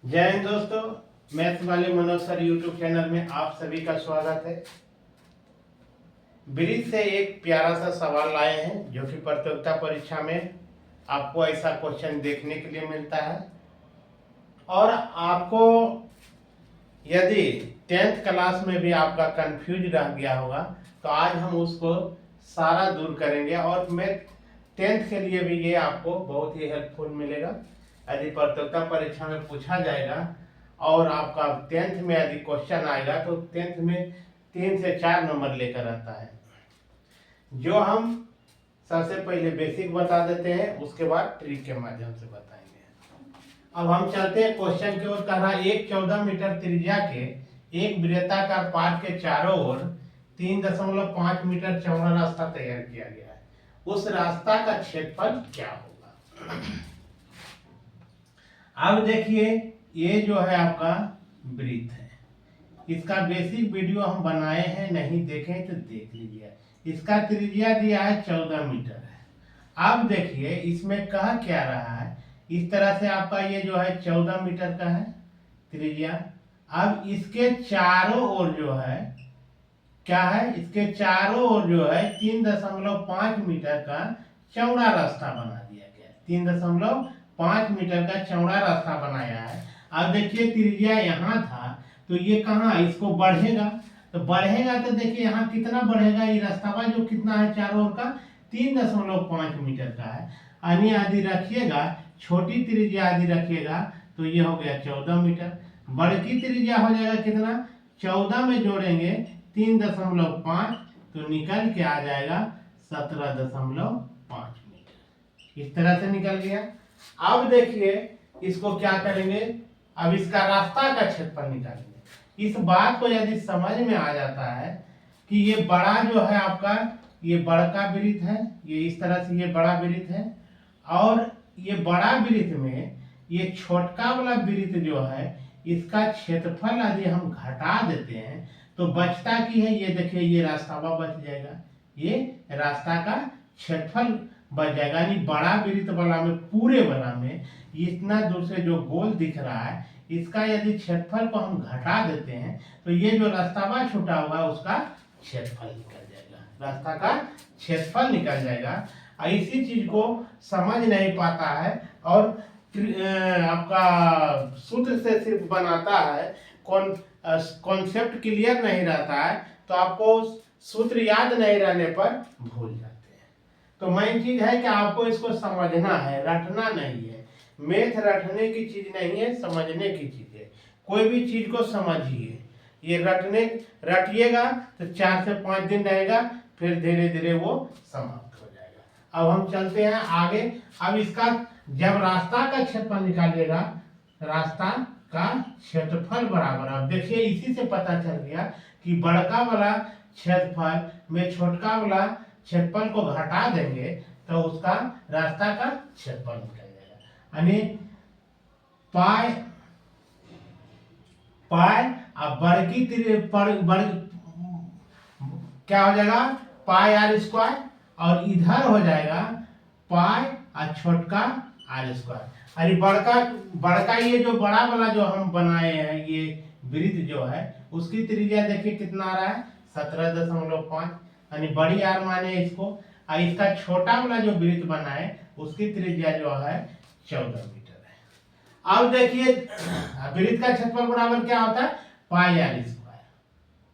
जय हिंद दोस्तों, मैथ्स वाले मनोज सर यूट्यूब चैनल में आप सभी का स्वागत है। ब्रिज से एक प्यारा सा सवाल लाए हैं जो कि प्रतियोगिता परीक्षा में आपको ऐसा क्वेश्चन देखने के लिए मिलता है। और आपको यदि 10th क्लास में भी आपका कंफ्यूज रह गया होगा तो आज हम उसको सारा दूर करेंगे और मैं 10th के लिए भी ये आपको बहुत ही हेल्पफुल मिलेगा। यदि प्रतियोगिता परीक्षा में पूछा जाएगा और आपका 10th में यदि क्वेश्चन आएगा तो 10th में 3 से 4 नंबर लेकर आता है। जो हम सबसे पहले बेसिक बता देते हैं, उसके बाद ट्रिक के माध्यम से बताएंगे। अब हम चलते हैं क्वेश्चन की ओर। कह रहा है एक 14 मीटर त्रिज्या के एक वृत्ताकार पाथ के चारों ओर 3.5 मीटर चौड़ा रास्ता तैयार किया गया है। उस रास्ता का क्षेत्रफल क्या होगा? अब देखिए, ये जो है आपका वृत्त है। इसका बेसिक वीडियो हम बनाए हैं, नहीं देखें तो देख लीजिए। इसका त्रिज्या दिया है 14 मीटर है। अब देखिए इसमें कह क्या रहा है, इस तरह से आपका ये जो है 14 मीटर का है त्रिज्या। अब इसके चारों ओर जो है क्या है, इसके चारों ओर जो है 3.5 मीटर का चौड़ा रास्ता बना दिया गया है। 3.5 मीटर का चौड़ा रास्ता बनाया है। अब देखिए त्रिज्या यहाँ था तो ये कहाँ, इसको बढ़ेगा तो देखिए यहाँ कितना बढ़ेगा, ये रास्ता जो कितना है चारों ओर का 3.5 मीटर का है। यानी आदि रखिएगा, छोटी त्रिज्या आदि रखिएगा तो ये हो गया 14 मीटर। बड़की त्रिज्या हो जाएगा कितना, 14 में जोड़ेंगे 3.5 तो निकल के आ जाएगा 17.5 मीटर। इस तरह से निकल गया। अब देखिए इसको क्या करेंगे, अब इसका रास्ता का क्षेत्रफल निकालेंगे। इस बात को यदि समझ में आ जाता है कि ये बड़ा जो है आपका, ये बड़का वृत्त है, ये इस तरह से ये बड़ा वृत्त है, और ये बड़ा वृत्त में ये छोटका वाला वृत्त जो है इसका क्षेत्रफल यदि हम घटा देते हैं तो बचता की है, ये देखिए ये रास्ता बच जाएगा, ये रास्ता का क्षेत्रफल बच जाएगा। यानी बड़ा वृत्त वाला में, पूरे वाला में इतना दूर से जो गोल दिख रहा है इसका यदि क्षेत्रफल को हम घटा देते हैं तो ये जो रास्ता छूटा हुआ है उसका क्षेत्रफल निकल जाएगा, रास्ता का क्षेत्रफल निकल जाएगा। इसी चीज को समझ नहीं पाता है और आपका सूत्र से सिर्फ बनाता है, कॉन्सेप्ट क्लियर नहीं रहता है तो आपको सूत्र याद नहीं रहने पर भूल जाते हैं। तो मेन चीज है कि आपको इसको समझना है, रटना नहीं है। मैथ रटने की चीज नहीं है, समझने की चीज है। कोई भी चीज को समझिए, ये रटिएगा तो 4 से 5 दिन रहेगा, फिर धीरे धीरे वो समाप्त हो जाएगा। अब हम चलते हैं आगे। अब इसका जब रास्ता का क्षेत्रफल निकालिएगा, रास्ता का क्षेत्रफल बराबर, अब देखिए इसी से पता चल गया कि बड़का वाला क्षेत्रफल में छोटका वाला क्षेत्रफल को घटा देंगे तो उसका रास्ता का क्षेत्रफल निकल जाएगा। यानी पाई अब बड़की क्या हो जाएगा, पाई आर स्क्वायर, और इधर हो जाएगा पाई और छोटका आर स्क्वायर। अरे बड़का ये जो बड़ा वाला जो हम बनाए हैं, ये वृत्त जो है उसकी त्रिज्या देखिए कितना आ रहा है 17.5, यानी बड़ी आर माने इसको। और इसका छोटा वाला जो वृत्त बना है उसकी त्रिज्या जो है 14 मीटर है। अब देखिए वृत्त का क्षेत्रफल बराबर क्या होता है, pi R square,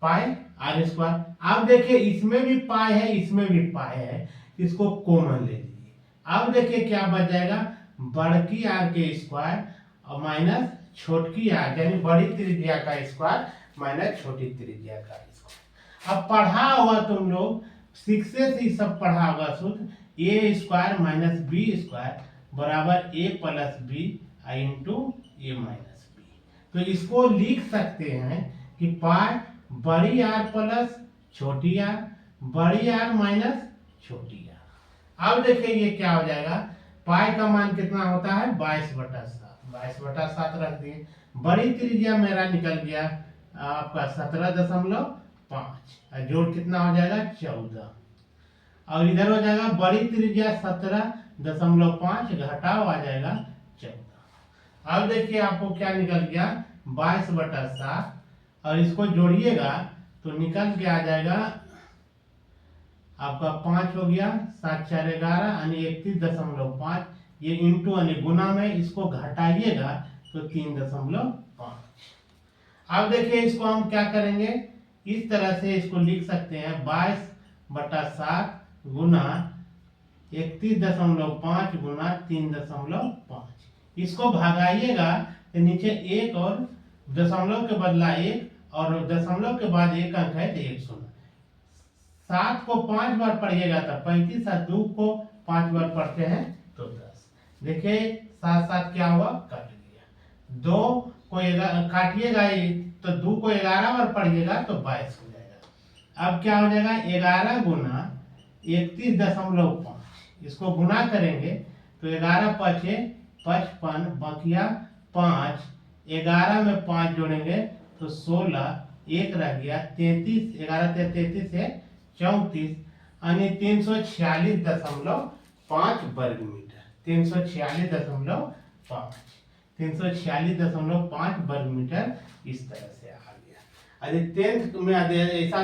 pi R square. अब देखिए इसमें भी पाई है, इसमें भी पाई है, इसको कॉमन ले लीजिए। अब देखिए क्या बच जाएगा, बड़की आर के स्क्वायर और माइनस छोटकी आर, यानी बड़ी त्रिज्या का स्क्वायर माइनस छोटी त्रिज्या का स्क्वायर। अब पढ़ा होगा तुम लोग, शिक्षे से सब पढ़ा होगा सूत्र, ए स्क्वायर माइनस बी स्क्वायर बराबर ए प्लस बी इंटू ए माइनस बी। तो इसको लिख सकते हैं कि पाई बड़ी आर प्लस छोटी आर, बड़ी आर माइनस छोटी आर। अब देखिए ये क्या हो जाएगा, पाई का मान कितना होता है 22/7, 22/7 रख दिए। बड़ी त्रिज्या मेरा निकल गया आपका 17.5, जोड़ कितना हो जाएगा 14, और इधर हो जाएगा बड़ी त्रिज्या 17.5, घटाव आ जाएगा 14। अब देखिए आपको क्या निकल गया, 22/7, और इसको जोड़िएगा तो निकल के आ जाएगा आपका 5 हो गया, 7×4=11 यानी 31.5। ये इंटू यानी गुना में, इसको घटाइएगा तो 3.5। अब देखिए इसको हम क्या करेंगे, इस तरह से इसको लिख सकते हैं 22/7 गुना 31.5 गुना 3.5। इसको भगाइएगा तो नीचे एक और दशमलव के बदला एक, और दशमलव के बाद एक अंक है तो 1 शून्य। 7 को 5 बार पढ़िएगा तो 35, और 2 को 5 बार पढ़ते हैं तो 10। देखिए 7 क्या हुआ, कट गया। 2 को काटिएगा तो 2 को 11 बार पढ़िएगा तो 22 हो जाएगा। अब क्या हो जाएगा, 11 गुना 31.5, इसको गुना करेंगे तो 11 पचे 55, बकिया 5, 11 में 5 जोड़ेंगे तो 16, एक रह गया 33, 11 से 33 है 34, यानी 346.5 वर्ग मीटर। 346.5 वर्ग मीटर इस तरह से आ गया। यदि 10th में ऐसा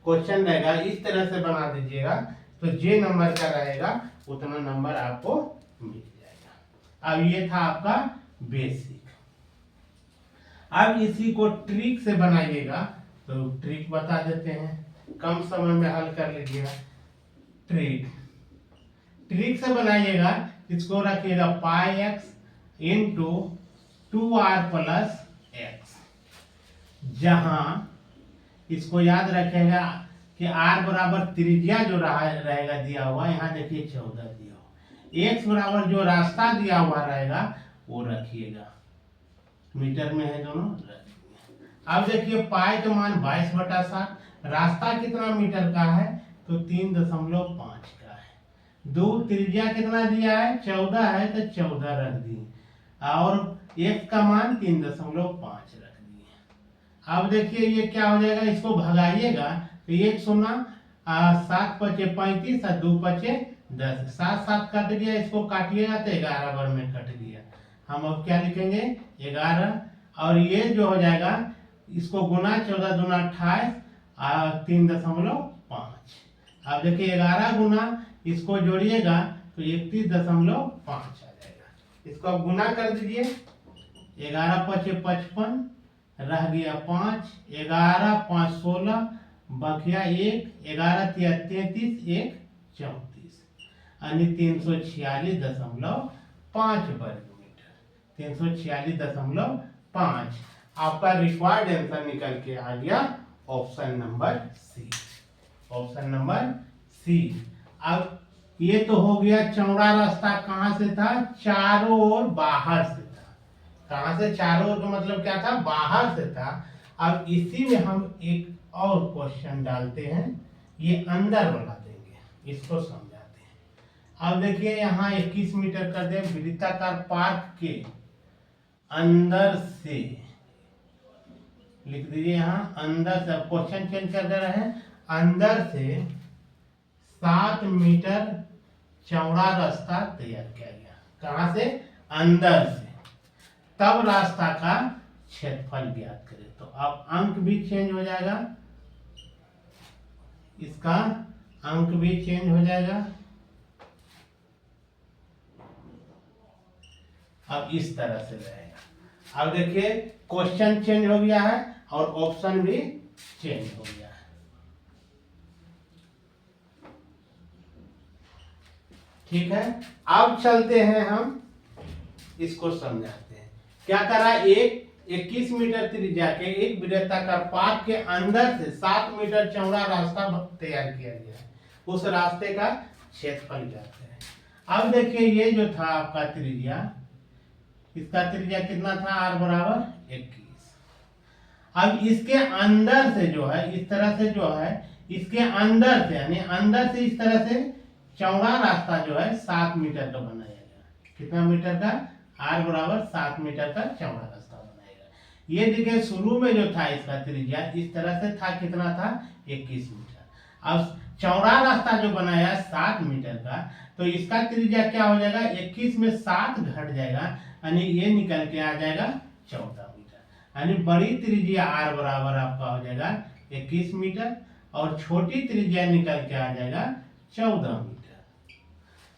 क्वेश्चन रहेगा, इस तरह से बना दीजिएगा तो जे नंबर का रहेगा उतना नंबर आपको मिल जाएगा। अब ये था आपका बेसिक। अब इसी को ट्रिक से बनाइएगा, तो ट्रिक बता देते हैं, कम समय में हल कर लीजिएगा। ट्रिक से बनाइएगा, इसको रखिएगा πx into 2r plus x, जहां इसको याद रखेगा कि r बराबर त्रिज्या जो रहेगा दिया हुआ, यहाँ देखिए 14 दिया हुआ, x बराबर जो रास्ता दिया हुआ रहेगा वो रखिएगा, मीटर में है दोनों रखिए। अब देखिए पाई का मान 22/7, रास्ता कितना मीटर का है तो 3.5 का है। दूर त्रिज्या कितना दिया है 14 है तो 14 रख दिए, और x का मान 3.5 रख दिए। अब देखिए ये क्या हो जाएगा, इसको भगाइएगा तो 1 शून्य, 7 पचे 35 और 2 पचे 10, 7 कट गया, इसको काटिएगा तो 11 बार में कट गया। हम अब क्या लिखेंगे 11, और ये जो हो जाएगा इसको गुना 14 दूना 28 और 3.5। अब देखिए 11 गुना इसको जोड़िएगा तो 31.5 आ जाएगा। इसको अब गुना कर दीजिए, 11 पचे 55, रह गया 5, 11 5 16, बकिया 1, 11 तिया 33, 1 34, यानी 346.5 वर्ग मीटर। 346.5 आपका रिक्वायर्ड आंसर निकल के आ गया, option number C. Option number C. अब ये तो हो गया चौड़ा रास्ता कहां से था, चारों ओर बाहर से था। कहां से, चारों ओर का मतलब क्या था, बाहर से था। अब इसी में हम एक और क्वेश्चन डालते हैं, ये अंदर बना देंगे, इसको समझाते हैं। अब देखिए यहाँ 21 मीटर कर दे, वृत्ताकार पार्क के अंदर से लिख दीजिए, यहाँ अंदर से, क्वेश्चन चेंज कर दे रहे हैं, अंदर से 7 मीटर चौड़ा रास्ता तैयार किया गया। कहां से, अंदर से। तब रास्ता का क्षेत्रफल ज्ञात करें। तो अब अंक भी चेंज हो जाएगा, इसका अंक भी चेंज हो जाएगा। अब इस तरह से रहेगा। अब देखिए क्वेश्चन चेंज हो गया है और ऑप्शन भी चेंज हो गया है। ठीक है, अब चलते हैं हम इसको समझाते हैं। क्या करा, एक 21 मीटर त्रिज्या के एक वृत्ताकार पार्क के अंदर से 7 मीटर चौड़ा रास्ता तैयार किया गया है, उस रास्ते का क्षेत्रफल ज्ञात है। अब देखिए ये जो था आपका त्रिज्या, इसका त्रिज्या कितना था, r बराबर 21। अब इसके अंदर से जो है, इस तरह से जो है, इसके अंदर से यानी अंदर से इस तरह से चौड़ा रास्ता जो है 7 मीटर का बनाया गया। कितना मीटर का, r बराबर 7 मीटर का चौड़ा रास्ता बनाएगा। ये देखिए शुरू में जो था इसका त्रिज्या इस तरह से था, कितना था 21 मीटर। अब चौड़ा रास्ता जो बनाया 7 मीटर का, तो इसका त्रिज्या क्या हो जाएगा, 21 में 7 घट जाएगा, यानी ये निकल के आ जाएगा 14 मीटर। यानी बड़ी त्रिज्या r बराबर आपका हो जाएगा 21 मीटर और छोटी त्रिज्या निकल के आ जाएगा 14 मीटर।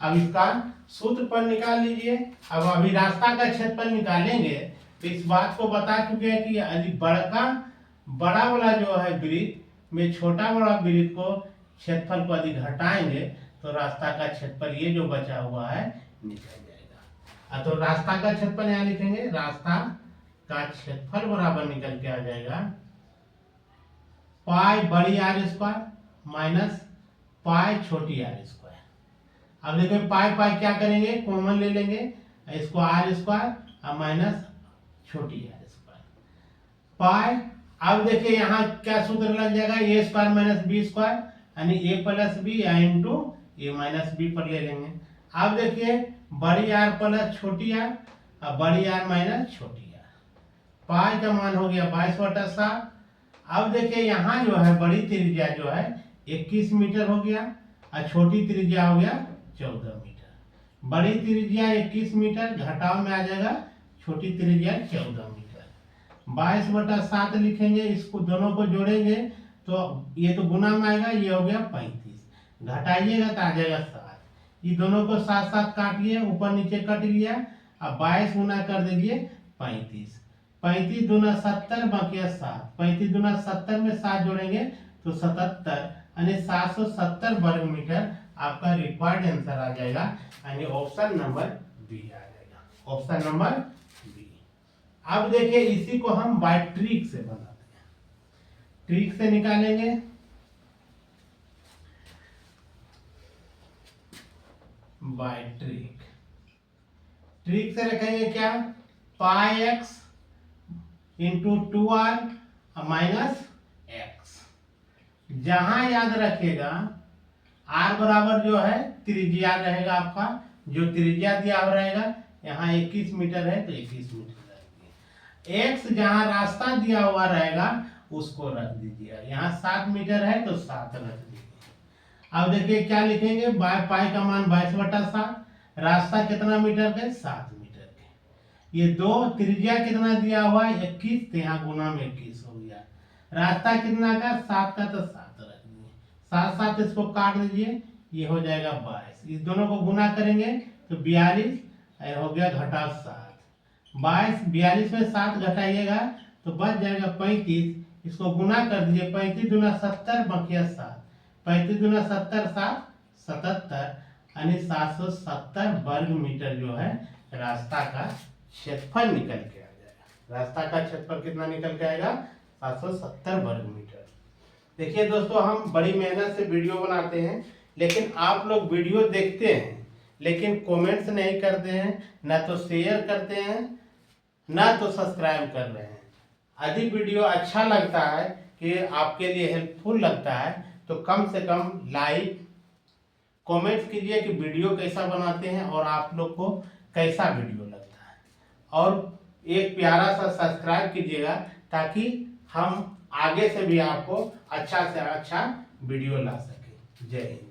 अब इसका सूत्रफल निकाल लीजिए। अब अभी रास्ता का क्षेत्रफल निकालेंगे तो इस बात को बता चुके हैं कि यदि बड़ा वाला जो है वृत्त में छोटा बड़ा वृत्त को क्षेत्रफल को यदि घटाएंगे तो रास्ता का क्षेत्रफल ये जो बचा हुआ है निकल जाएगा। तो रास्ता का क्षेत्रफल यहाँ लिखेंगे, रास्ता का क्षेत्रफल बराबर निकल के आ जाएगा पाई बड़ी आर स्क्वायर माइनस पाई छोटी आर स्क्वायर। अब देखिए पाई पाई क्या करेंगे, कॉमन ले लेंगे, इसको आर स्क्वायर और माइनस छोटी आर स्क्वायर पाई। अब देखिए यहाँ क्या सूत्र लग जाएगा, ए स्क्वायर माइनस बी स्क्वायर, यानी ए प्लस बी इंटू ए माइनस बी पर ले लेंगे। अब देखिए बड़ी आर प्लस छोटी आर और बड़ी आर माइनस छोटी आर, पाई का मान हो गया 22/7। अब देखिए यहाँ जो है बड़ी त्रिज्या जो है 21 मीटर हो गया और छोटी त्रिज्या हो गया 14 मीटर। बड़ी त्रिज्या 21 मीटर, घटाव में आ जाएगा छोटी त्रिज्या 14 मीटर। 22/7 लिखेंगे, इसको दोनों को जोड़ेंगे तो ये तो गुना में आएगा, ये हो गया 35, घटाइएगा तो आ जाएगा 7। ये दोनों को साथ साथ काटिए, ऊपर नीचे कट लिया। अब 22 गुना कर दीजिए 35, 35 दूना 70 बाकी 7, 35 दूना 70 में 7 जोड़ेंगे तो 77, यानी 770 वर्ग मीटर आपका रिक्वायर्ड आंसर आ जाएगा, यानी ऑप्शन नंबर बी आ जाएगा, ऑप्शन नंबर बी। अब देखिए इसी को हम बाय ट्रिक से बनाते हैं, ट्रिक से निकालेंगे। बाय ट्रिक, ट्रिक से रखेंगे क्या, pi X into 2r minus X. जहां याद रखिएगा r बराबर जो है त्रिज्या रहेगा आपका, जो त्रिज्या दिया हुआ रहेगा, यहाँ 21 मीटर है तो 21 मीटर रख दिए। x जहाँ रास्ता दिया हुआ रहेगा उसको रख दीजिए, यहाँ 7 मीटर है तो 7 रख दीजिए। अब देखिए क्या लिखेंगे, पाई का मान 22/7, रास्ता कितना मीटर का, 7 मीटर के। ये दो त्रिज्या कितना दिया हुआ है 21, तो यहाँ गुना में 21 हो गया। रास्ता कितना का, 7 का, तो 7 रख दीजिए, 7 7 इसको काट दीजिए, ये हो जाएगा 22। इस दोनों को गुना करेंगे तो 42 हो गया, घटा 7, 42 में 7 घटाइएगा तो बच जाएगा 35। इसको गुना कर दीजिए, 35 दूना 70 बकिया 7, 35 दूना 70 7 77, यानी 770 वर्ग मीटर जो है रास्ता का क्षेत्रफल निकल के आ जाएगा। रास्ता का क्षेत्रफल कितना निकल के आएगा, 770 वर्ग मीटर। देखिए दोस्तों, हम बड़ी मेहनत से वीडियो बनाते हैं, लेकिन आप लोग वीडियो देखते हैं लेकिन कमेंट्स नहीं करते हैं, ना तो शेयर करते हैं, ना तो सब्सक्राइब कर रहे हैं। यदि वीडियो अच्छा लगता है कि आपके लिए हेल्पफुल लगता है तो कम से कम लाइक कमेंट्स कीजिए कि वीडियो कैसा बनाते हैं और आप लोग को कैसा वीडियो लगता है, और एक प्यारा सा सब्सक्राइब कीजिएगा ताकि हम आगे से भी आपको अच्छा से अच्छा वीडियो ला सके। जय हिंद।